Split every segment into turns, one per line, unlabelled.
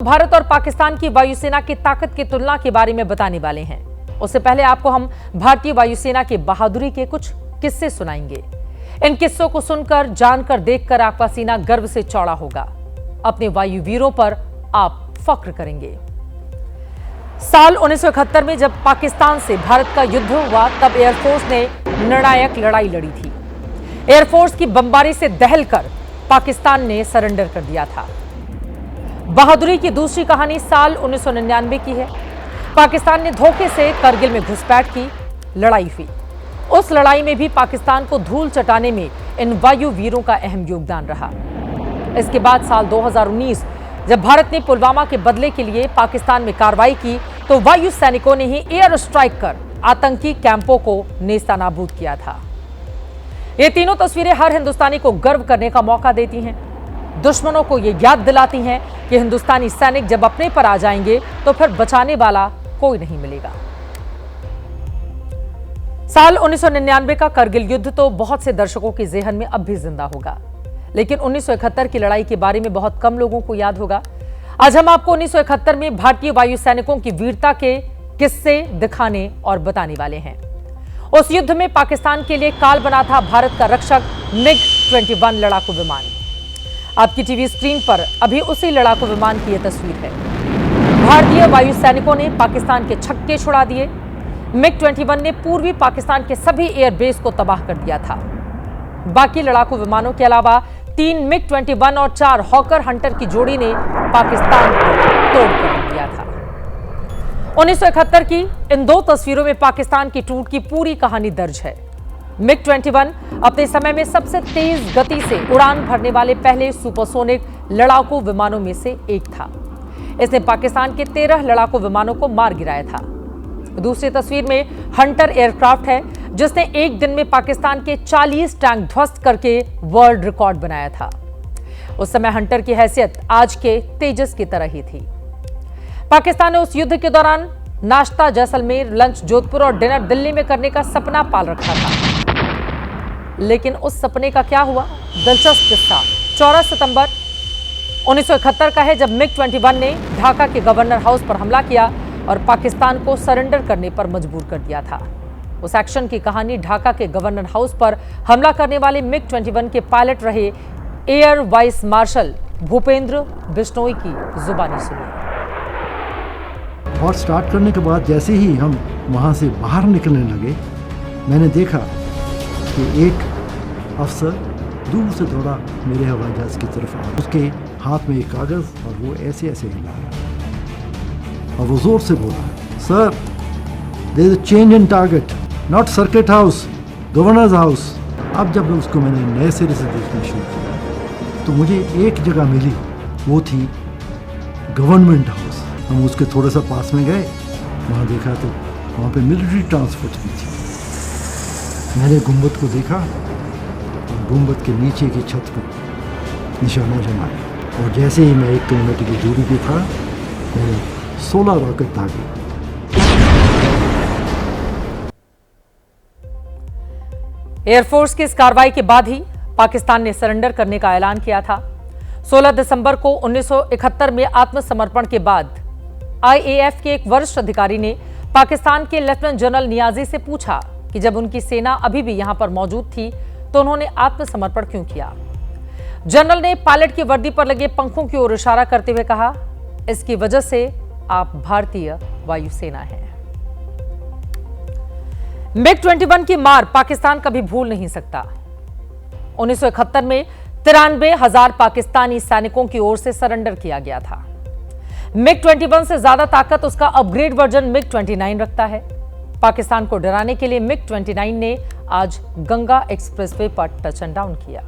भारत और पाकिस्तान की वायुसेना की ताकत की तुलना के बारे में बताने वाले हैं। उससे पहले आपको हम भारतीय वायुसेना की बहादुरी के कुछ किस्से सुनाएंगे। इन किस्सों को सुनकर, जानकर, देखकर आपका सीना गर्व से चौड़ा होगा। अपने वायुवीरों पर आप फख्र करेंगे। साल 1971 में जब पाकिस्तान से भारत का युद्ध हुआ, तब एयरफोर्स ने निर्णायक लड़ाई लड़ी थी। एयरफोर्स की बमबारी से दहलकर पाकिस्तान ने सरेंडर कर दिया था। बहादुरी की दूसरी कहानी साल 1999 की है। पाकिस्तान ने धोखे से करगिल में घुसपैठ की, लड़ाई हुई। उस लड़ाई में भी पाकिस्तान को धूल चटाने में इन वायु वीरों का अहम योगदान रहा। इसके बाद साल 2019 जब भारत ने पुलवामा के बदले के लिए पाकिस्तान में कार्रवाई की, तो वायु सैनिकों ने ही एयर स्ट्राइक कर आतंकी कैंपों को नेस्तनाबूद किया था। ये तीनों तस्वीरें हर हिंदुस्तानी को गर्व करने का मौका देती हैं। दुश्मनों को ये याद दिलाती हैं कि हिंदुस्तानी सैनिक जब अपने पर आ जाएंगे तो फिर बचाने वाला कोई नहीं मिलेगा। साल 1999 का करगिल युद्ध तो बहुत से दर्शकों के जेहन में अब भी जिंदा होगा, लेकिन 1971 की लड़ाई के बारे में बहुत कम लोगों को याद होगा। आज हम आपको 1971 में भारतीय वायु सैनिकों की वीरता के किस्से दिखाने और बताने वाले हैं। उस युद्ध में पाकिस्तान के लिए काल बना था भारत का रक्षक MiG-21 लड़ाकू विमान। आपकी टीवी स्क्रीन पर अभी उसी लड़ाकू विमान की यह तस्वीर है। भारतीय वायु सैनिकों ने पाकिस्तान के छक्के छुड़ा दिए। MiG-21 ने पूर्वी पाकिस्तान के सभी एयरबेस को तबाह कर दिया था। बाकी लड़ाकू विमानों के अलावा 3 MiG-21 और 4 हॉकर हंटर की जोड़ी ने पाकिस्तान को तोड़ कर दिया था। 1971 की इन दो तस्वीरों में पाकिस्तान की टूट की पूरी कहानी दर्ज है। MiG-21 अपने समय में सबसे तेज गति से उड़ान भरने वाले पहले सुपरसोनिक लड़ाकू विमानों में से एक था। इसने पाकिस्तान के 13 लड़ाकू विमानों को मार गिराया था। दूसरी तस्वीर में हंटर एयरक्राफ्ट है, जिसने एक दिन में पाकिस्तान के 40 टैंक ध्वस्त करके वर्ल्ड रिकॉर्ड बनाया था। उस समय हंटर की हैसियत आज के तेजस की तरह ही थी। पाकिस्तान ने उस युद्ध के दौरान नाश्ता जैसलमेर, लंच जोधपुर और डिनर दिल्ली में करने का सपना पाल रखा था। लेकिन उस सपने का क्या हुआ? दिलचस्प किस्सा 14 सितंबर 1971 का है, जब MiG-21 ने ढाका के गवर्नर हाउस पर हमला किया और पाकिस्तान को सरेंडर करने पर मजबूर कर दिया था। उस एक्शन की कहानी ढाका के गवर्नर हाउस पर हमला करने वाले MiG-21 के पायलट रहे air vice marshal Bhupendra Bishnoi की जुबानी सुनिए।
और स्टार्ट करने के बाद जैसे ही हम वहाँ से बाहर निकलने लगे, मैंने देखा कि एक अफसर दूर से दौड़ा मेरे हवाई जहाज की तरफ आ, उसके हाथ में एक कागज़ और वो ऐसे ऐसे हिला रहा और वो जोर से बोला, sir there is a change in target, not circuit house, governor's house. अब जब उसको मैंने नए सिरे से देखना शुरू किया तो मुझे एक जगह मिली, वो थी गवर्नमेंट हाउस। हम उसके थोड़ा सा पास में गए, वहाँ देखा तो वहाँ पे मिलिट्री ट्रांसपोर्ट भी थी। मैंने गुंबद को देखा और गुंबद के नीचे की छत पर निशाना जमाया और जैसे ही मैं 1 किलोमीटर की दूरी पे था, मैंने 16 रॉकेट दागे।
एयरफोर्स की इस कार्रवाई के बाद ही पाकिस्तान ने सरेंडर करने का ऐलान किया था। 16 दिसंबर को 1971 में आत्मसमर्पण के बाद IAF के एक वरिष्ठ अधिकारी ने पाकिस्तान के लेफ्टिनेंट जनरल नियाजी से पूछा कि जब उनकी सेना अभी भी यहां पर मौजूद थी तो उन्होंने आत्मसमर्पण क्यों किया। जनरल ने पायलट की वर्दी पर लगे पंखों की ओर इशारा करते हुए कहा, इसकी वजह से आप भारतीय वायुसेना हैं। MiG-21 की मार पाकिस्तान कभी भूल नहीं सकता। 1971 में 93,000 पाकिस्तानी सैनिकों की ओर से सरेंडर किया गया था। MiG-21 से ज्यादा ताकत उसका अपग्रेड वर्जन MiG-29 रखता है। पाकिस्तान को डराने के लिए MiG-29 ने आज गंगा एक्सप्रेसवे पर टच एंड डाउन किया।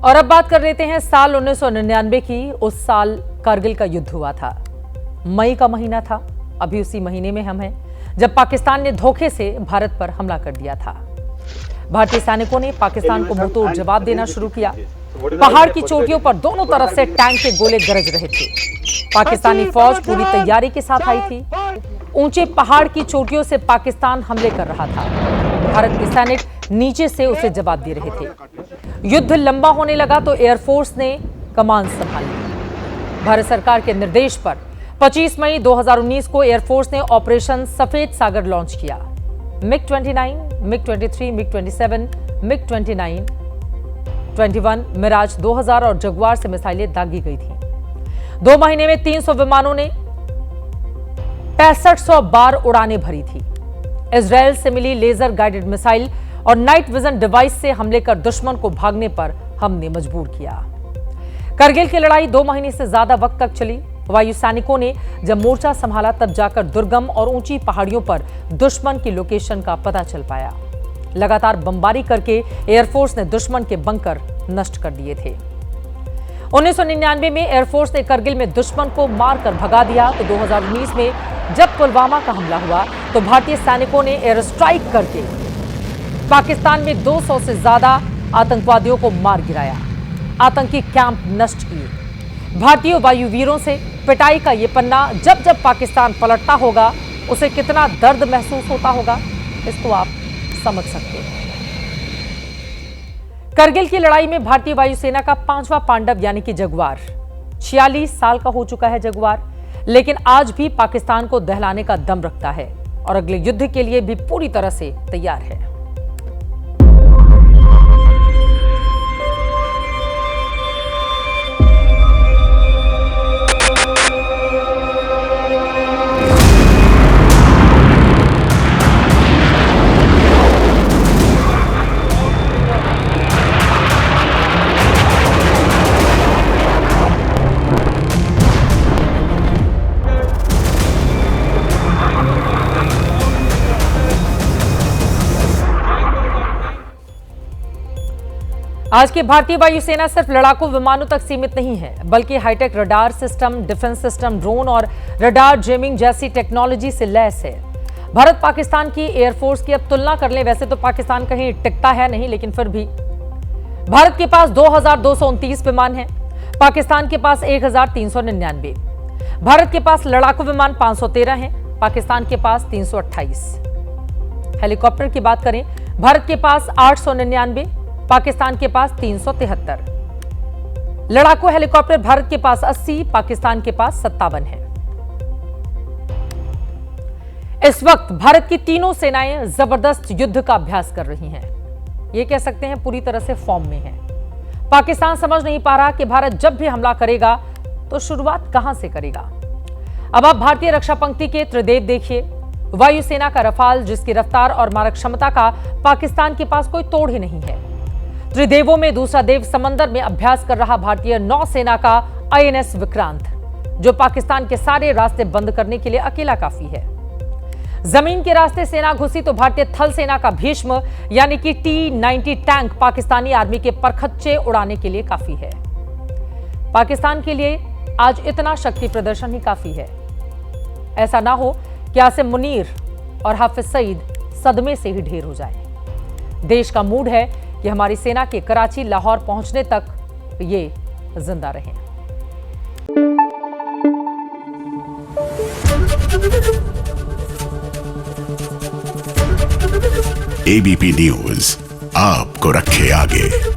और अब बात कर लेते हैं साल 1999 की। उस साल कारगिल का युद्ध हुआ था। मई का महीना था। अभी उसी महीने में हम हैं जब पाकिस्तान ने धोखे से भारत पर हमला कर दिया था। भारतीय सैनिकों ने पाकिस्तान को मुंहतोड़ जवाब देना शुरू किया। पहाड़ की चोटियों पर दोनों तरफ से टैंक के गोले गरज रहे थे। पाकिस्तानी फौज पूरी तैयारी के साथ आई थी। ऊंचे पहाड़ की चोटियों से पाकिस्तान हमले कर रहा था। भारत के सैनिक नीचे से उसे जवाब दे रहे थे। युद्ध लंबा होने लगा तो एयरफोर्स ने कमान संभाली। भारत सरकार के निर्देश पर 25 मई 2019 को एयरफोर्स ने ऑपरेशन सफेद सागर लॉन्च किया। MiG-29, MiG-23, MiG-27, MiG-29, 21, Miraj 2000 और जगुआर से मिसाइलें दागी गई थी। 2 महीने में 300 विमानों ने 6500 बार उड़ानें भरी थी। इजराइल से मिली लेजर गाइडेड मिसाइल और नाइट विजन डिवाइस से हमले कर दुश्मन को भागने पर हमने मजबूर किया। करगिल की लड़ाई 2 महीने से ज्यादा वक्त तक चली। वायु सैनिकों ने जब मोर्चा संभाला तब जाकर दुर्गम और ऊंची पहाड़ियों पर दुश्मन की लोकेशन का पता चल पाया। लगातार बमबारी करके एयरफोर्स ने दुश्मन के बंकर नष्ट कर दिए थे। 1999 में एयरफोर्स ने करगिल में दुश्मन को मारकर भगा दिया तो 2019 में जब पुलवामा का हमला हुआ तो भारतीय सैनिकों ने एयर स्ट्राइक करके पाकिस्तान में 200 से ज्यादा आतंकवादियों को मार गिराया, आतंकी कैंप नष्ट किए। भारतीय वायुवीरों से पिटाई का ये पन्ना जब जब पाकिस्तान पलटता होगा उसे कितना दर्द महसूस होता होगा, इसको आप समझ सकते हैं। करगिल की लड़ाई में भारतीय वायुसेना का 5वां पांडव यानी कि जगुआर 46 साल का हो चुका है जगुआर, लेकिन आज भी पाकिस्तान को दहलाने का दम रखता है और अगले युद्ध के लिए भी पूरी तरह से तैयार है। आज की भारतीय वायुसेना सिर्फ लड़ाकू विमानों तक सीमित नहीं है, बल्कि high tech radar system, defence system, drone और रडार जेमिंग जैसी टेक्नोलॉजी से लैस है। भारत पाकिस्तान की एयरफोर्स की अब तुलना कर ले, वैसे तो पाकिस्तान कहीं टिकता है नहीं, लेकिन फिर भी भारत के पास 2229 विमान हैं, पाकिस्तान के पास 1399। भारत के पास लड़ाकू विमान 513 हैं, पाकिस्तान के पास 328। हेलीकॉप्टर की बात करें, भारत के पास 899, पाकिस्तान के पास 373। लड़ाकू हेलीकॉप्टर भारत के पास 80, पाकिस्तान के पास 57 है। इस वक्त भारत की तीनों सेनाएं जबरदस्त युद्ध का अभ्यास कर रही हैं। ये कह सकते हैं पूरी तरह से फॉर्म में है। पाकिस्तान समझ नहीं पा रहा कि भारत जब भी हमला करेगा तो शुरुआत कहां से करेगा। अब आप भारतीय रक्षा पंक्ति के त्रिदेव देखिए। वायुसेना का रफाल, जिसकी रफ्तार और मारक क्षमता का पाकिस्तान के पास कोई तोड़ ही नहीं है। त्रिदेवों में दूसरा देव समंदर में अभ्यास कर रहा भारतीय नौसेना का INS विक्रांत, जो पाकिस्तान के सारे रास्ते बंद करने के लिए अकेला काफी है। जमीन के रास्ते सेना घुसी तो भारतीय थल सेना का भीष्म यानी कि T-90 टैंक पाकिस्तानी आर्मी के परखच्चे उड़ाने के लिए काफी है। पाकिस्तान के लिए आज इतना शक्ति प्रदर्शन ही काफी है। ऐसा ना हो कि आसिम मुनीर और हाफिज सईद सदमे से ही ढेर हो जाए। देश का मूड है कि हमारी सेना के कराची, लाहौर पहुंचने तक ये जिंदा रहें।
ABP न्यूज आपको रखे आगे।